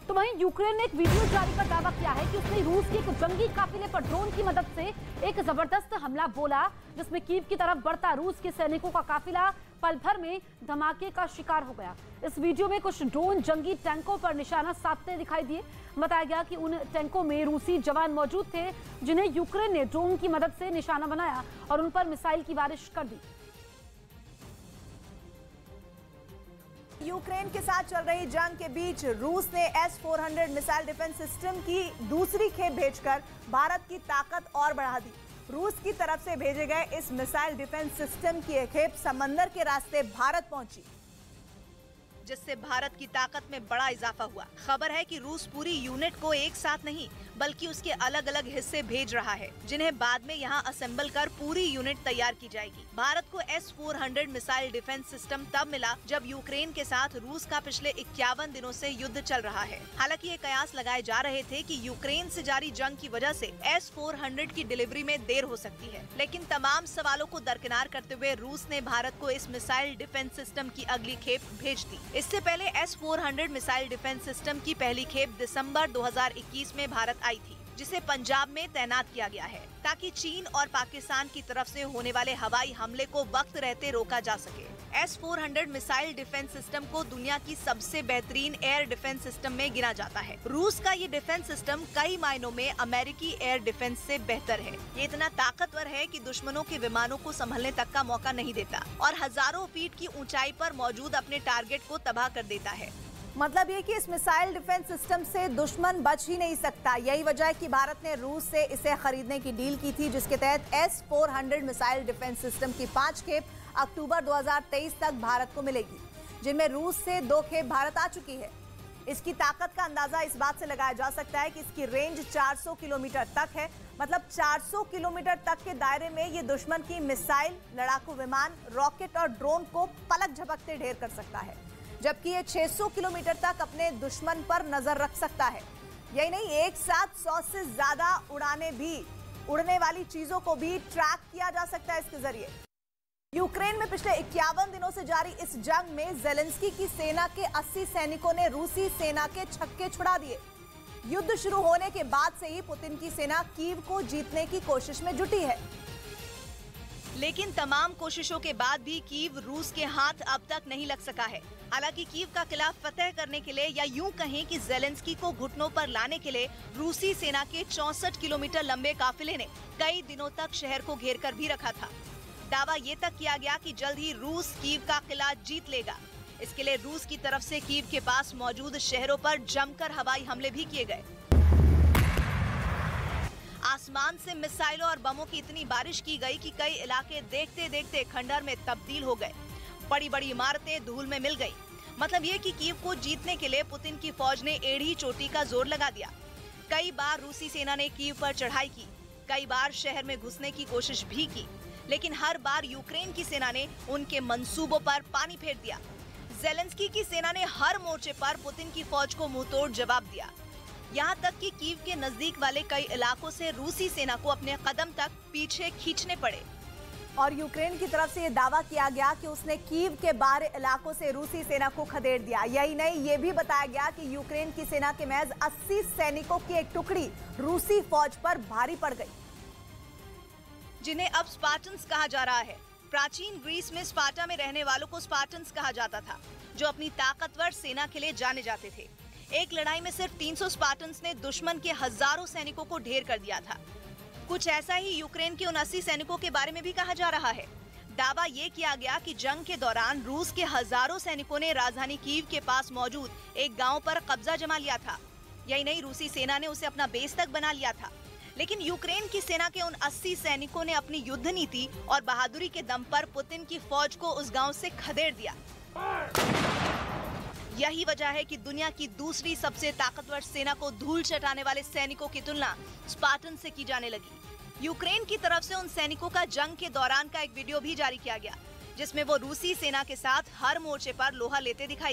तो वहीं यूक्रेन ने एक वीडियो जारी कर दावा किया है कि उसने रूस के एक जंगी काफिले पर ड्रोन की मदद से एक जबरदस्त हमला बोला, जिसमें कीव की तरफ बढ़ता रूस के सैनिकों का काफिला पल भर में धमाके का शिकार हो गया। इस वीडियो में कुछ ड्रोन जंगी टैंकों पर निशाना साधते दिखाई दिए। बताया गया कि उन टैंकों में रूसी जवान मौजूद थे, जिन्हें यूक्रेन ने ड्रोन की मदद से निशाना बनाया और उन पर मिसाइल की बारिश कर दी। यूक्रेन के साथ चल रही जंग के बीच रूस ने S-400 मिसाइल डिफेंस सिस्टम की दूसरी खेप भेजकर भारत की ताकत और बढ़ा दी। रूस की तरफ से भेजे गए इस मिसाइल डिफेंस सिस्टम की एक खेप समंदर के रास्ते भारत पहुंची, जिससे भारत की ताकत में बड़ा इजाफा हुआ। खबर है कि रूस पूरी यूनिट को एक साथ नहीं बल्कि उसके अलग अलग हिस्से भेज रहा है, जिन्हें बाद में यहां असेंबल कर पूरी यूनिट तैयार की जाएगी। भारत को S-400 मिसाइल डिफेंस सिस्टम तब मिला जब यूक्रेन के साथ रूस का पिछले 51 दिनों से युद्ध चल रहा है। हालांकि ये कयास लगाए जा रहे थे कि यूक्रेन से जारी जंग की वजह से S-400 की डिलीवरी में देर हो सकती है, लेकिन तमाम सवालों को दरकिनार करते हुए रूस ने भारत को इस मिसाइल डिफेंस सिस्टम की अगली खेप भेज दी। इससे पहले S-400 मिसाइल डिफेंस सिस्टम की पहली खेप दिसंबर 2021 में भारत आई थी, जिसे पंजाब में तैनात किया गया है ताकि चीन और पाकिस्तान की तरफ से होने वाले हवाई हमले को वक्त रहते रोका जा सके। S-400 मिसाइल डिफेंस सिस्टम को दुनिया की सबसे बेहतरीन एयर डिफेंस सिस्टम में गिना जाता है। रूस का ये डिफेंस सिस्टम कई मायनों में अमेरिकी एयर डिफेंस से बेहतर है। ये इतना ताकतवर है कि दुश्मनों के विमानों को संभलने तक का मौका नहीं देता और हजारों फीट की ऊंचाई पर मौजूद अपने टारगेट को तबाह कर देता है। मतलब ये कि इस मिसाइल डिफेंस सिस्टम से दुश्मन बच ही नहीं सकता। यही वजह है कि भारत ने रूस से इसे खरीदने की डील की थी, जिसके तहत S-400 मिसाइल डिफेंस सिस्टम की 5 खेप अक्टूबर 2023 तक भारत को मिलेगी, जिनमें रूस से 2 खेप भारत आ चुकी है। इसकी ताकत का अंदाजा इस बात से लगाया जा सकता है कि इसकी रेंज 400 किलोमीटर तक है। मतलब 400 किलोमीटर तक के दायरे में ये दुश्मन की मिसाइल, लड़ाकू विमान, रॉकेट और ड्रोन को पलक झपकते ढेर कर सकता है, जबकि ये 600 किलोमीटर तक अपने दुश्मन पर नजर रख सकता है। यही नहीं, एक साथ 100 से ज्यादा उड़ने वाली चीजों को भी ट्रैक किया जा सकता है इसके जरिए। यूक्रेन में पिछले 51 दिनों से जारी इस जंग में जेलेंस्की की सेना के 80 सैनिकों ने रूसी सेना के छक्के छुड़ा दिए। युद्ध शुरू होने के बाद से ही पुतिन की सेना कीव को जीतने की कोशिश में जुटी है, लेकिन तमाम कोशिशों के बाद भी कीव रूस के हाथ अब तक नहीं लग सका है। हालांकि कीव का किला फतेह करने के लिए, या यूं कहें कि जेलेंस्की को घुटनों पर लाने के लिए, रूसी सेना के 64 किलोमीटर लंबे काफिले ने कई दिनों तक शहर को घेर कर भी रखा था। दावा ये तक किया गया कि जल्द ही रूस कीव का किला जीत लेगा। इसके लिए रूस की तरफ से कीव के पास मौजूद शहरों पर जमकर हवाई हमले भी किए गए। आसमान से मिसाइलों और बमों की इतनी बारिश की गई कि कई इलाके देखते देखते खंडहर में तब्दील हो गए। बड़ी बड़ी इमारतें धूल में मिल गई। मतलब ये कि कीव को जीतने के लिए पुतिन की फौज ने एड़ी चोटी का जोर लगा दिया। कई बार रूसी सेना ने कीव पर चढ़ाई की, कई बार शहर में घुसने की कोशिश भी की, लेकिन हर बार यूक्रेन की सेना ने उनके मंसूबों पर पानी फेर दिया। जेलेंस्की की सेना ने हर मोर्चे पर पुतिन की फौज को मुंहतोड़ जवाब दिया। यहाँ तक कि कीव के नजदीक वाले कई इलाकों से रूसी सेना को अपने कदम तक पीछे खींचने पड़े। और यूक्रेन की तरफ से ये दावा किया गया कि उसने कीव के बाहरी इलाकों से रूसी सेना को खदेड़ दिया। यही नहीं, ये भी बताया गया कि यूक्रेन की सेना के महज 80 सैनिकों की एक टुकड़ी रूसी फौज पर भारी पड़ गई, जिन्हें अब स्पार्टन्स कहा जा रहा है। प्राचीन ग्रीस में स्पार्टा में रहने वालों को स्पार्टन्स कहा जाता था, जो अपनी ताकतवर सेना के लिए जाने जाते थे। एक लड़ाई में सिर्फ 300 स्पार्टन्स ने दुश्मन के हजारों सैनिकों को ढेर कर दिया था। कुछ ऐसा ही यूक्रेन के उन 80 सैनिकों के बारे में भी कहा जा रहा है। दावा ये किया गया कि जंग के दौरान रूस के हजारों सैनिकों ने राजधानी कीव के पास मौजूद एक गांव पर कब्जा जमा लिया था। यही नहीं, रूसी सेना ने उसे अपना बेस तक बना लिया था। लेकिन यूक्रेन की सेना के उन 80 सैनिकों ने अपनी युद्ध नीति और बहादुरी के दम पर पुतिन की फौज को उस गांव से खदेड़ दिया। यही वजह है कि दुनिया की दूसरी सबसे ताकतवर सेना को धूल चटाने वाले सैनिकों की तुलना स्पार्टन से की जाने लगी। यूक्रेन की तरफ से उन सैनिकों का जंग के दौरान का एक वीडियो भी जारी किया गया, जिसमें वो रूसी सेना के साथ हर मोर्चे पर लोहा लेते दिखाई दिए।